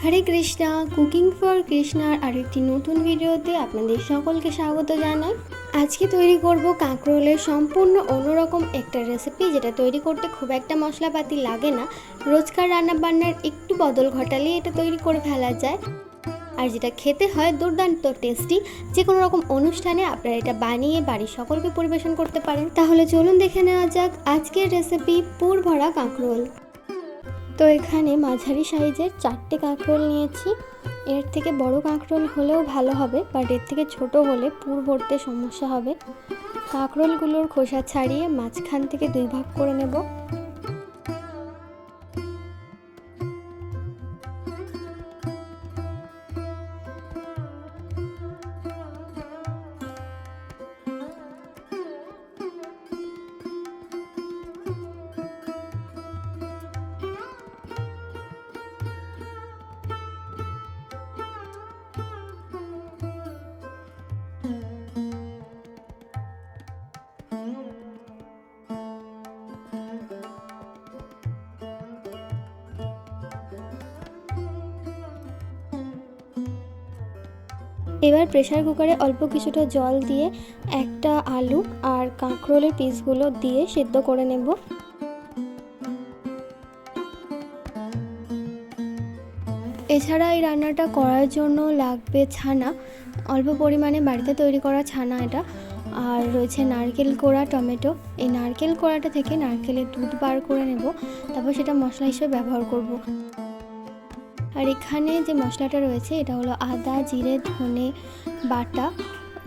Hare Krishna, cooking for কৃষ্ণার আরেকটি নতুন ভিডিওতে আপনাদের সকলকে স্বাগত জানাই। আজকে তৈরি করব কাঁকরোলের সম্পূর্ণ অন্যরকম একটা রেসিপি, যেটা তৈরি করতে খুব একটা মশলাপাতি লাগে না। রোজকার রান্নাবান্নার একটু বদল ঘটালে এটা তৈরি করে ফেলা যায়, আর যেটা খেতে হয় দুর্দান্ত টেস্টি। যে কোনো রকম অনুষ্ঠানে আপনারা এটা বানিয়ে বাড়ির সকলকে পরিবেশন করতে পারেন। তাহলে চলুন দেখে নেওয়া যাক আজকের রেসিপি, পুর ভরা কাঁকরোল। তো এখানে মাঝারি সাইজের 4টে কাঁকরোল নিয়েছি। এর থেকে বড় কাঁকরোল হলেও ভালো হবে, বাট এর থেকে ছোট হলে পুর ভরতে সমস্যা হবে। কাঁকরোলগুলোর খোসা ছাড়িয়ে মাঝখান থেকে 2 ভাগ করে নেব। এবার প্রেসার কুকারে অল্প কিছুটা জল দিয়ে একটা আলু আর কাঁকরোলের পিসগুলো দিয়ে সেদ্ধ করে নেব। এছাড়া এই রান্নাটা করার জন্য লাগবে ছানা, অল্প পরিমাণে বাড়িতে তৈরি করা ছানা এটা, আর রয়েছে নারকেল কোড়া, টমেটো। এই নারকেল কোড়াটা থেকে নারকেলের দুধ বার করে নেব, তারপর সেটা মশলা হিসেবে ব্যবহার করব। আর এখানে যে মশলাটা রয়েছে এটা হলো আদা, জিরে, ধনে বাটা।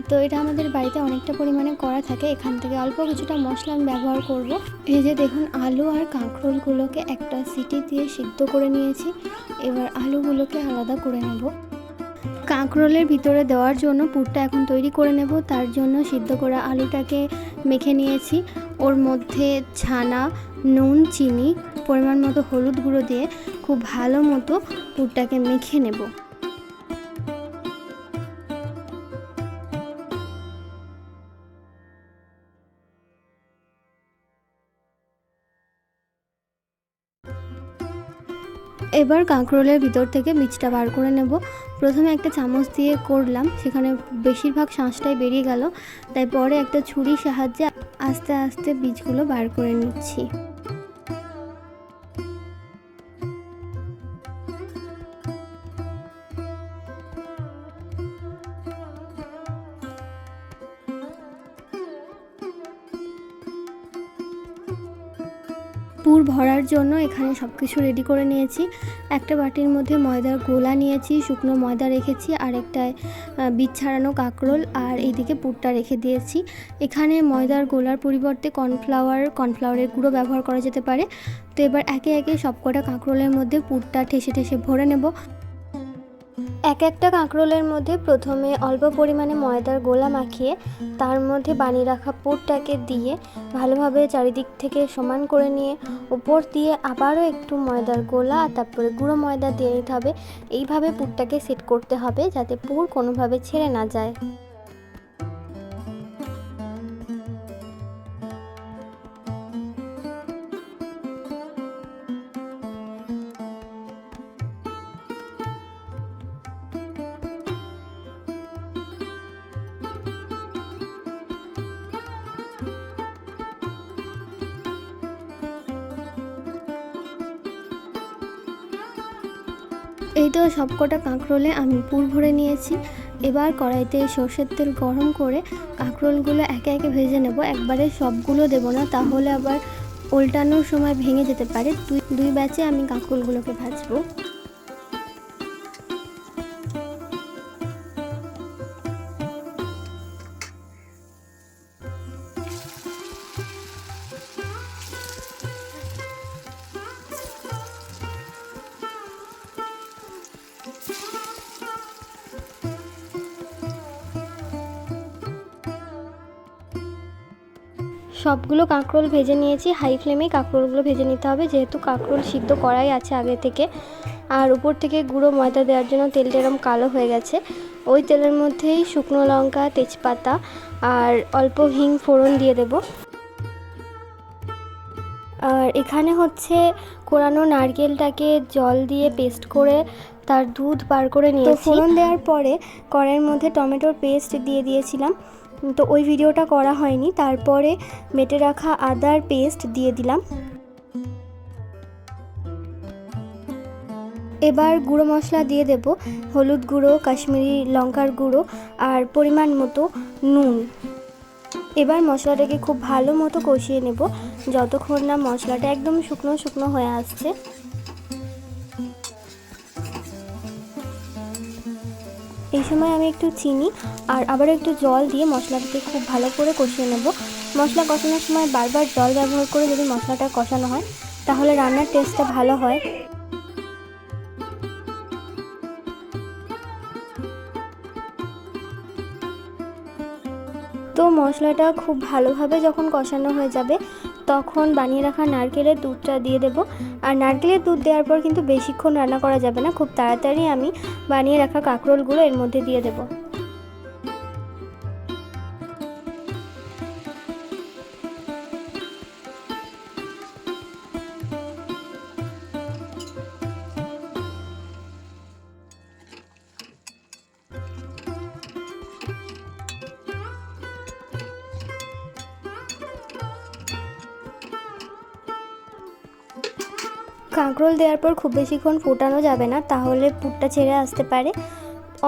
তো এটা আমাদের বাড়িতে অনেকটা পরিমাণে করা থাকে, এখান থেকে অল্প কিছুটা মশলা আমি ব্যবহার করব। এই যে দেখুন, আলু আর কাঁকরোলগুলোকে একটা সিটি দিয়ে সিদ্ধ করে নিয়েছি। এবার আলুগুলোকে আলাদা করে নেব। কাঁকরোলের ভিতরে দেওয়ার জন্য পুরটা এখন তৈরি করে নেব। তার জন্য সিদ্ধ করা আলুটাকে মেখে নিয়েছি। ওর মধ্যে ছানা, নুন, চিনি, পরিমাণ মতো হলুদ গুঁড়ো দিয়ে খুব ভালো মতো পুরটাকে মেখে নেব। এবার কাঁকরোলের ভিতর থেকে বীজটা বার করে নেব। প্রথমে একটা চামচ দিয়ে করলাম, সেখানে বেশিরভাগ শাঁসটাই বেরিয়ে গেল, তাই পরে একটা ছুরির সাহায্যে আস্তে আস্তে বীজগুলো বার করে নিচ্ছি। পুর ভরার জন্য এখানে সব কিছু রেডি করে নিয়েছি। একটা বাটির মধ্যে ময়দার গোলা নিয়েছি, শুকনো ময়দা রেখেছি, আর একটায় বীজ ছাড়ানো কাঁকরোল, আর এইদিকে পুরটা রেখে দিয়েছি। এখানে ময়দার গোলার পরিবর্তে কর্নফ্লাওয়ারের গুঁড়ো ব্যবহার করা যেতে পারে। তো এবার একে একে সবকটা কাঁকরোলের মধ্যে পুরটা ঠেসে ঠেসে ভরে নেব। একটা কাঁকরোলের মধ্যে প্রথমে অল্প পরিমাণে ময়দার গোলা মাখিয়ে তার মধ্যে বানিয়ে রাখা পুরটাকে দিয়ে ভালোভাবে চারিদিক থেকে সমান করে নিয়ে উপর দিয়ে আবারও একটু ময়দার গোলা আর তারপরে গুঁড়ো ময়দা দিয়ে নিতে হবে। এইভাবে পুরটাকে সেট করতে হবে যাতে পুর কোনোভাবে ছেড়ে না যায়। এই তো সবকটা কাঁকরোলে আমি পুর ভরে নিয়েছি। এবার কড়াইতে সর্ষের তেল গরম করে কাঁকরোলগুলো একে একে ভেজে নেব। একবারে সবগুলো দেব না, তাহলে আবার উল্টানোর সময় ভেঙে যেতে পারে। দুই ব্যাচে আমি কাঁকরোলগুলোকে ভাজবো। সবগুলো কাঁকরোল ভেজে নিয়েছি। হাই ফ্লেমে কাঁকরোলগুলো ভেজে নিতে হবে, যেহেতু কাঁকরোল সিদ্ধ করাই আছে আগে থেকে। আর উপর থেকে গুঁড়ো ময়দা দেওয়ার জন্য তেলটা এরকম কালো হয়ে গেছে। ওই তেলের মধ্যেই শুকনো লঙ্কা, তেজপাতা আর অল্প হিং ফোড়ন দিয়ে দেব। আর এখানে হচ্ছে কোরানো নারকেলটাকে জল দিয়ে পেস্ট করে তার দুধ বার করে নিয়েছি। ফোড়ন দেওয়ার পরে কড়াইয়ের মধ্যে টমেটোর পেস্ট দিয়ে দিয়েছিলাম, তো ওই ভিডিওটা করা হয়নি। তারপরে বেটে রাখা আদার পেস্ট দিয়ে দিলাম। এবার গুঁড়ো মশলা দিয়ে দেব, হলুদ গুঁড়ো, কাশ্মীরি লঙ্কার গুঁড়ো আর পরিমাণ মতো নুন। এবার মশলাটাকে খুব ভালো মতো কষিয়ে নেব যতক্ষণ না মশলাটা একদম শুকনো শুকনো হয়ে আসছে। এই সময় আমি একটু চিনি আর আবার একটু জল দিয়ে মশলাটাকে খুব ভালো করে কষিয়ে নেব। মশলা কষানোর সময় বারবার জল ব্যবহার করে যদি মশলাটা কষানো হয় তাহলে রান্নার টেস্টটা ভালো হয়। তো মশলাটা খুব ভালোভাবে যখন কষানো হয়ে যাবে তখন বানিয়ে রাখা নারকেলের দুধটা দিয়ে দেব। আর নারকেলের দুধ দেওয়ার পর কিন্তু বেশিক্ষণ রান্না করা যাবে না, খুব তাড়াতাড়ি আমি বানিয়ে রাখা কাঁকরোলগুলো এর মধ্যে দিয়ে দেব। কাঁকরোল দেওয়ার পর খুব বেশিক্ষণ ফোটানো যাবে না, তাহলে পুরটা ছেড়ে আসতে পারে।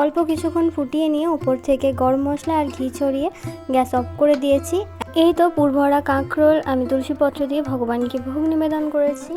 অল্প কিছুক্ষণ ফুটিয়ে নিয়ে উপর থেকে গরম মশলা আর ঘি ছড়িয়ে গ্যাস অফ করে দিয়েছি। এই তো পুর ভরা কাঁকরোল আমি তুলসী পত্র দিয়ে ভগবানকে ভোগ নিবেদন করেছি।